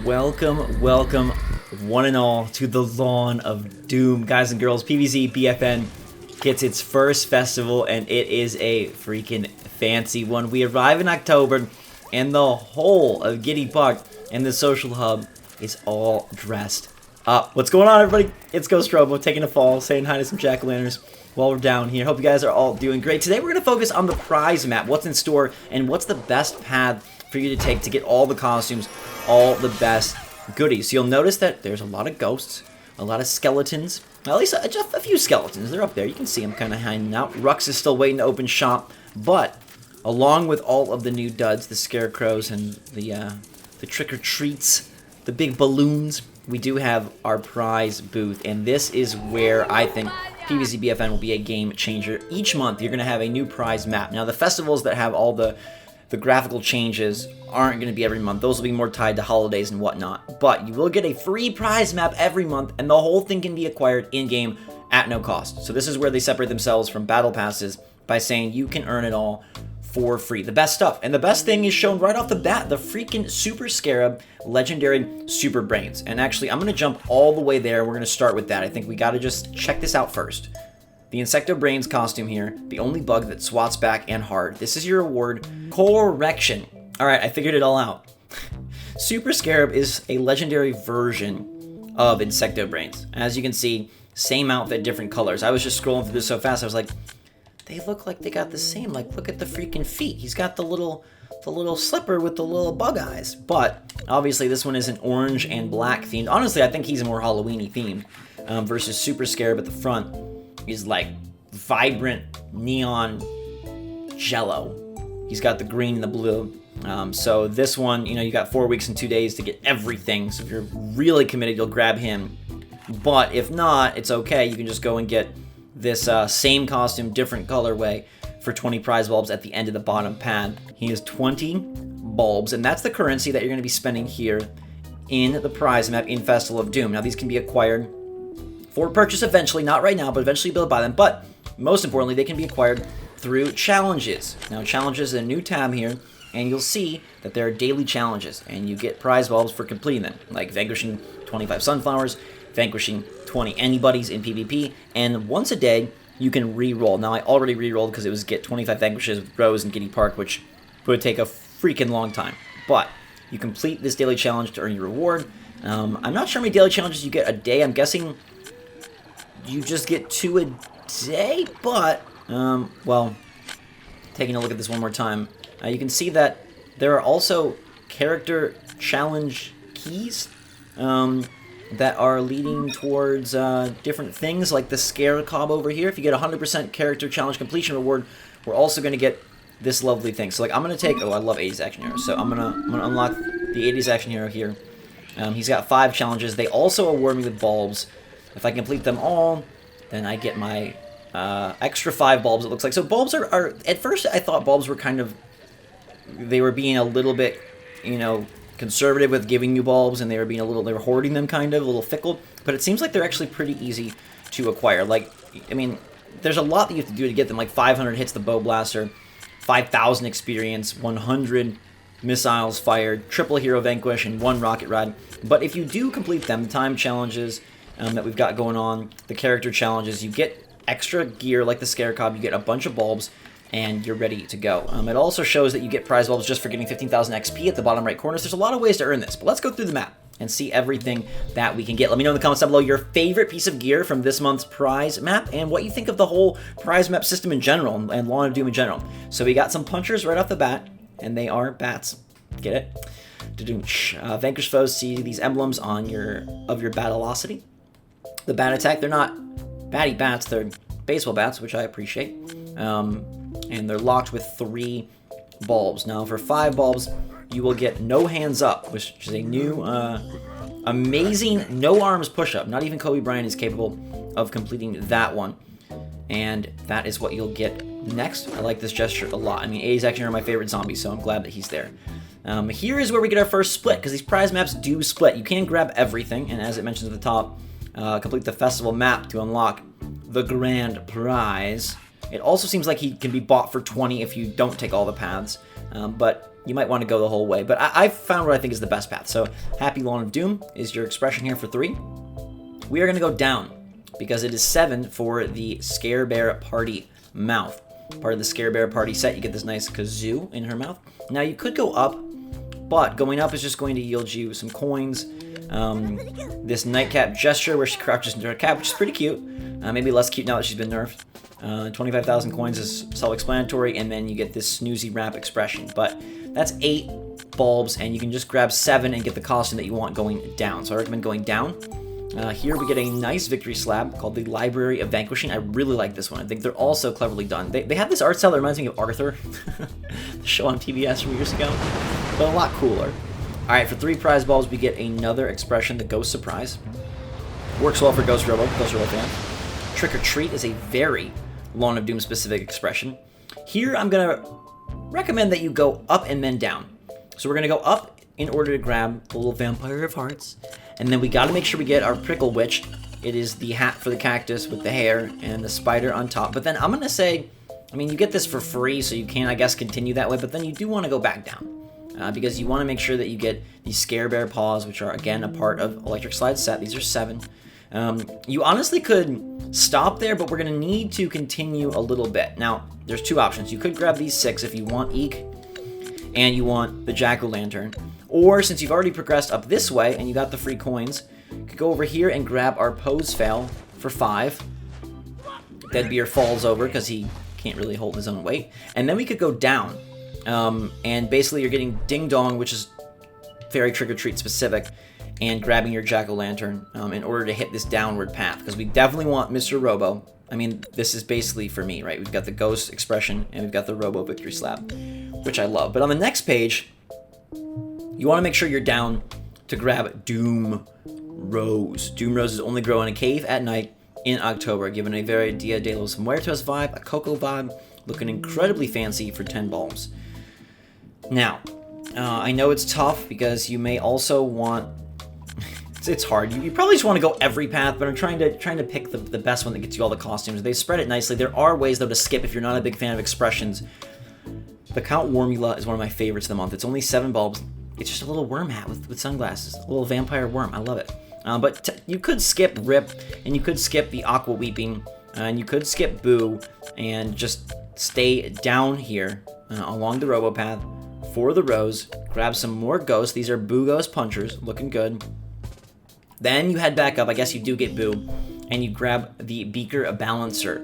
Welcome, one and all, to the Lawn of Doom. Guys and girls, PVZ BFN gets its first festival, and it is a freaking fancy one. We arrive in October, and the whole of Giddy Park and the social hub is all dressed up. What's going on, everybody? It's Ghost Robo, taking a fall, saying hi to some jack-o'-lanterns while we're down here. Hope you guys are all doing great. Today, we're going to focus on the prize map, what's in store, and what's the best path for you to take to get all the costumes, all the best goodies. So you'll notice that there's a lot of ghosts, a lot of skeletons, at least a few skeletons. They're up there. You can see them kind of hanging out. Rux is still waiting to open shop, but along with all of the new duds, the scarecrows and the trick-or-treats, the big balloons, we do have our prize booth, and this is where I think PVZ BFN will be a game changer. Each month, you're going to have a new prize map. Now, the festivals that have all the graphical changes aren't going to be every month. Those will be more tied to holidays and whatnot. But you will get a free prize map every month, and the whole thing can be acquired in-game at no cost. So this is where they separate themselves from battle passes by saying you can earn it all for free. The best stuff. And the best thing is shown right off the bat, the freaking Super Scarab Legendary Super Brains. And actually, I'm going to jump all the way there. We're going to start with that. I think we got to just check this out first. The INSECTO Brains costume here, the only bug that swats back and hard. This is your award. Correction. Alright, I figured it all out. Super Scarab is a legendary version of INSECTO Brains. As you can see, same outfit, different colors. I was just scrolling through this so fast, I was like, they look like they got the same. Like, look at the freaking feet. He's got the little slipper with the little bug eyes. But, obviously, this one is an orange and black themed. Honestly, I think he's more Halloween-y themed versus Super Scarab at the front. Is like vibrant neon jello. He's got the green and the blue. So this one, you know, you got 4 weeks and 2 days to get everything. So if you're really committed, you'll grab him. But if not, it's okay. You can just go and get this same costume, different colorway for 20 prize bulbs at the end of the bottom pad. He has 20 bulbs, and that's the currency that you're going to be spending here in the prize map in Festival of Doom. Now, these can be acquired for purchase eventually, not right now, but eventually you'll be able to buy them. But most importantly, they can be acquired through challenges. Now, challenges is a new tab here, and you'll see that there are daily challenges, and you get prize bulbs for completing them, like vanquishing 25 sunflowers, vanquishing 20 antibodies in PvP, and once a day, you can re-roll. Now, I already re-rolled because it was get 25 vanquishes with Rose and Giddy Park, which would take a freaking long time. But you complete this daily challenge to earn your reward. I'm not sure how many daily challenges you get a day. I'm guessing you just get 2 a day, but, well, taking a look at this one more time, you can see that there are also character challenge keys that are leading towards different things, like the Scare Cob over here. If you get 100% character challenge completion reward, we're also going to get this lovely thing. So, like, I'm going to take, oh, I love 80s Action Hero, so I'm gonna unlock the 80s Action Hero here. He's got 5 challenges. They also award me with bulbs. If I complete them all, then I get my extra 5 bulbs, it looks like. So bulbs are, at first I thought bulbs were kind of, they were being a little bit, you know, conservative with giving you bulbs, and they were hoarding them kind of, a little fickle. But it seems like they're actually pretty easy to acquire. Like, I mean, there's a lot that you have to do to get them, like 500 hits the bow blaster, 5,000 experience, 100 missiles fired, triple hero vanquish, and 1 rocket ride. But if you do complete them, the time challenges that we've got going on, the character challenges, you get extra gear like the Scare Cob, you get a bunch of bulbs, and you're ready to go. It also shows that you get prize bulbs just for getting 15,000 XP at the bottom right corner. So there's a lot of ways to earn this, but let's go through the map and see everything that we can get. Let me know in the comments down below your favorite piece of gear from this month's prize map and what you think of the whole prize map system in general and Lawn of Doom in general. So we got some punchers right off the bat, and they are bats. Get it? Vanquish foes see these emblems on your Battlocity. The bat attack, they're not batty bats, they're baseball bats, which I appreciate. And they're locked with 3 bulbs. Now, for 5 bulbs, you will get No Hands Up, which is a new, amazing no arms push-up. Not even Kobe Bryant is capable of completing that one. And that is what you'll get next. I like this gesture a lot. I mean, 80s Action are my favorite zombies, so I'm glad that he's there. Here is where we get our first split, because these prize maps do split. You can grab everything, and as it mentions at the top, complete the festival map to unlock the grand prize. It also seems like he can be bought for 20 if you don't take all the paths, but you might want to go the whole way. But I've found what I think is the best path. So Happy Lawn of Doom is your expression here for 3. We are going to go down because it is 7 for the SCAREBEAR Party Mouth. Part of the SCAREBEAR Party set, you get this nice kazoo in her mouth. Now you could go up, but going up is just going to yield you some coins. This nightcap gesture where she crouches into her cap, which is pretty cute. Maybe less cute now that she's been nerfed. 25,000 coins is self-explanatory, and then you get this snoozy wrap expression. But that's 8 bulbs, and you can just grab 7 and get the costume that you want going down. So I recommend going down. Here we get a nice victory slab called the Library of Vanquishing. I really like this one. I think they're all so cleverly done. They have this art style that reminds me of Arthur, the show on PBS from years ago, but a lot cooler. All right, for 3 prize bulbs, we get another expression, the Ghost Surprise. Works well for Ghost Robo fan. Trick or Treat is a very Lawn of Doom specific expression. Here, I'm gonna recommend that you go up and then down. So we're gonna go up in order to grab the little Vampire of Hearts, and then we gotta make sure we get our Prickle Witch. It is the hat for the cactus with the hair and the spider on top. But then I'm gonna say, I mean, you get this for free, so you can, I guess, continue that way, but then you do wanna go back down. Because you want to make sure that you get these SCAREBEAR paws, which are, again, a part of Electric Slide set. These are 7. You honestly could stop there, but we're going to need to continue a little bit. Now, there's 2 options. You could grab these 6 if you want Eek and you want the Jack-o'-lantern. Or, since you've already progressed up this way and you got the free coins, you could go over here and grab our Pose Fail for 5. Deadbeer falls over because he can't really hold his own weight. And then we could go down. And basically you're getting Ding Dong, which is very Trick or Treat specific, and grabbing your Jack-o'-lantern in order to hit this downward path, because we definitely want Mr. Robo. I mean, this is basically for me, right? We've got the Ghost expression, and we've got the Robo Victory Slap, which I love. But on the next page, you want to make sure you're down to grab Doom Rose. Doom Roses only grow in a cave at night in October, given a very Dia de los Muertos vibe, a Coco vibe, looking incredibly fancy for 10 bulbs. Now, I know it's tough because you may also want... it's hard. You probably just want to go every path, but I'm trying to pick the best one that gets you all the costumes. They spread it nicely. There are ways, though, to skip if you're not a big fan of expressions. The Count Wormula is one of my favorites of the month. It's only 7 bulbs. It's just a little worm hat with sunglasses. A little vampire worm. I love it. But you could skip Rip, and you could skip the Aqua Weeping, and you could skip Boo, and just stay down here along the Robo path for the Rose. Grab some more Ghosts. These are Boo Ghost Punchers. Looking good. Then you head back up. I guess you do get Boo. And you grab the Beaker Balancer.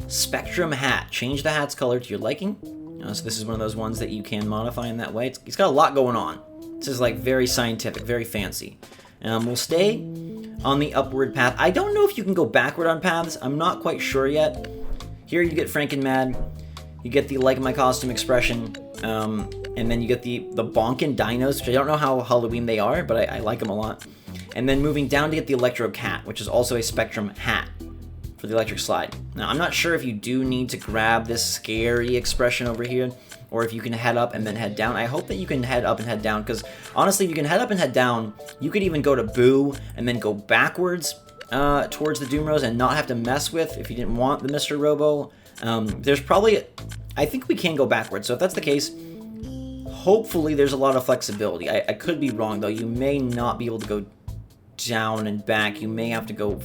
Spectrum hat. Change the hat's color to your liking. So this is one of those ones that you can modify in that way. It's got a lot going on. This is like very scientific, very fancy. We'll stay on the upward path. I don't know if you can go backward on paths. I'm not quite sure yet. Here you get Frankenmad. You get the Like My Costume expression. And then you get the BONKIN DINOS, which I don't know how Halloween they are, but I like them a lot. And then moving down to get the Electro Cat, which is also a Spectrum hat for the Electric Slide. Now, I'm not sure if you do need to grab this scary expression over here, or if you can head up and then head down. I hope that you can head up and head down, because honestly, if you can head up and head down, you could even go to Boo and then go backwards towards the Doom Rose and not have to mess with if you didn't want the Mr. Robo. There's probably... I think we can go backwards, so if that's the case, hopefully there's a lot of flexibility. I could be wrong, though. You may not be able to go down and back. You may have to go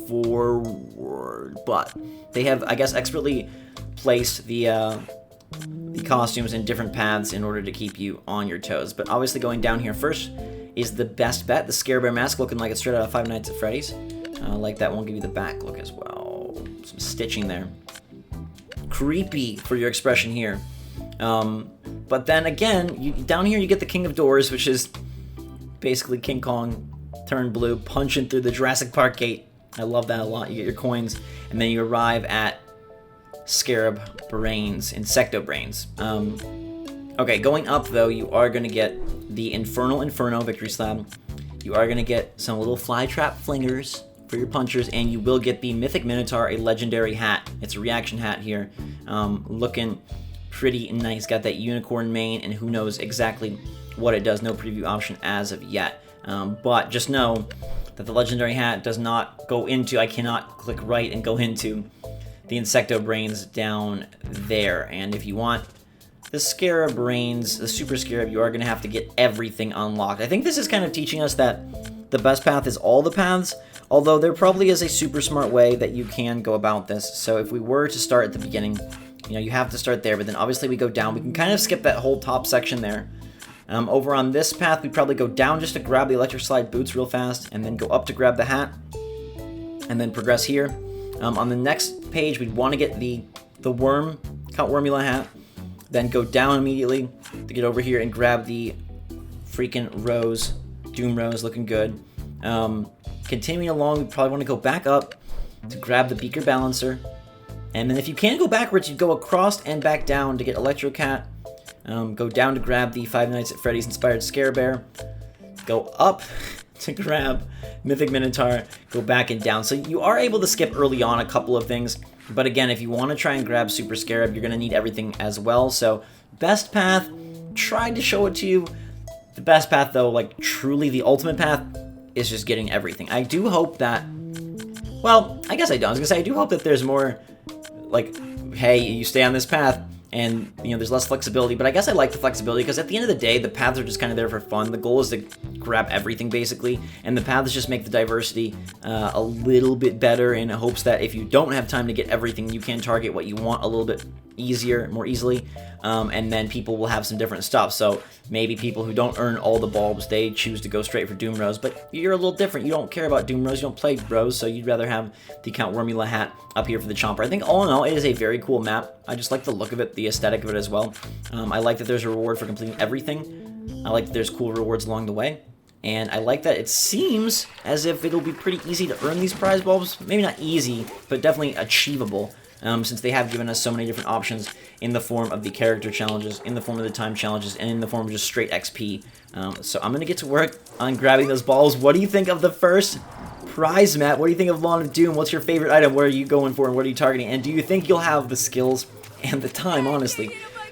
forward, but they have, I guess, expertly placed the costumes in different paths in order to keep you on your toes. But obviously going down here first is the best bet. The SCAREBEAR mask looking like it's straight out of Five Nights at Freddy's. Like that, won't give you the back look as well. Some stitching there. Creepy for your expression here. But then again, down here you get the King of Doors, which is basically King Kong turned blue, punching through the Jurassic Park gate. I love that a lot. You get your coins, and then you arrive at Scarab Brains, Insecto Brains. Okay, going up though, you are going to get the Inferno Victory Slab. You are going to get some little Flytrap Flingers for your punchers, and you will get the Mythic Minotaur, a legendary hat. It's a reaction hat here. Looking pretty nice. Got that unicorn mane, and who knows exactly what it does. No preview option as of yet. But just know that the legendary hat does not go into, I cannot click right and go into the Insecto Brains down there. And if you want the Scarab Brains, the Super Scarab, you are going to have to get everything unlocked. I think this is kind of teaching us that the best path is all the paths, although there probably is a super smart way that you can go about this. So if we were to start at the beginning, you know, you have to start there, but then obviously we go down. We can kind of skip that whole top section there. Over on this path, we probably go down just to grab the electric slide boots real fast, and then go up to grab the hat, and then progress here. On the next page, we'd want to get the worm, Count Wormula hat, then go down immediately to get over here and grab the freaking rose, Doom Rose, looking good. Continuing along, we probably want to go back up to grab the Beaker Balancer, and then if you can go backwards, you'd go across and back down to get Electro Cat. Go down to grab the Five Nights at Freddy's inspired SCAREBEAR. Go up to grab Mythic Minotaur. Go back and down. So you are able to skip early on a couple of things. But again, if you want to try and grab Super Scarab, you're going to need everything as well. So best path, tried to show it to you. The best path, though, like truly the ultimate path, is just getting everything. I do hope that, well, I guess I don't. I was going to say, I do hope that there's more, like, hey, you stay on this path, and, you know, there's less flexibility, but I guess I like the flexibility because at the end of the day, the paths are just kind of there for fun. The goal is to grab everything, basically, and the paths just make the diversity a little bit better in hopes that if you don't have time to get everything, you can target what you want a little bit easier, more easily, and then people will have some different stuff. So maybe people who don't earn all the bulbs, they choose to go straight for Doom Rose, but you're a little different. You don't care about Doom Rose, you don't play Rose, so you'd rather have the Count Wormula hat up here for the Chomper. I think all in all, it is a very cool map. I just like the look of it, the aesthetic of it as well. I like that there's a reward for completing everything. I like that there's cool rewards along the way. And I like that it seems as if it'll be pretty easy to earn these prize bulbs. Maybe not easy, but definitely achievable. Since they have given us so many different options in the form of the character challenges, in the form of the time challenges, and in the form of just straight XP. So I'm going to get to work on grabbing those balls. What do you think of the first prize map? What do you think of Lawn of Doom? What's your favorite item? What are you going for and what are you targeting? And do you think you'll have the skills and the time, honestly,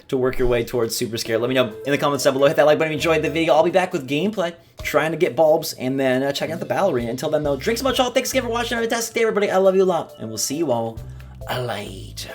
to work your way towards Super Scare? Let me know in the comments down below. Hit that like button if you enjoyed the video. I'll be back with gameplay, trying to get bulbs, and then checking out the battle arena. Until then, though, drink so much all. Thanks again for watching. Have a fantastic day, everybody. I love you a lot, and we'll see you all later.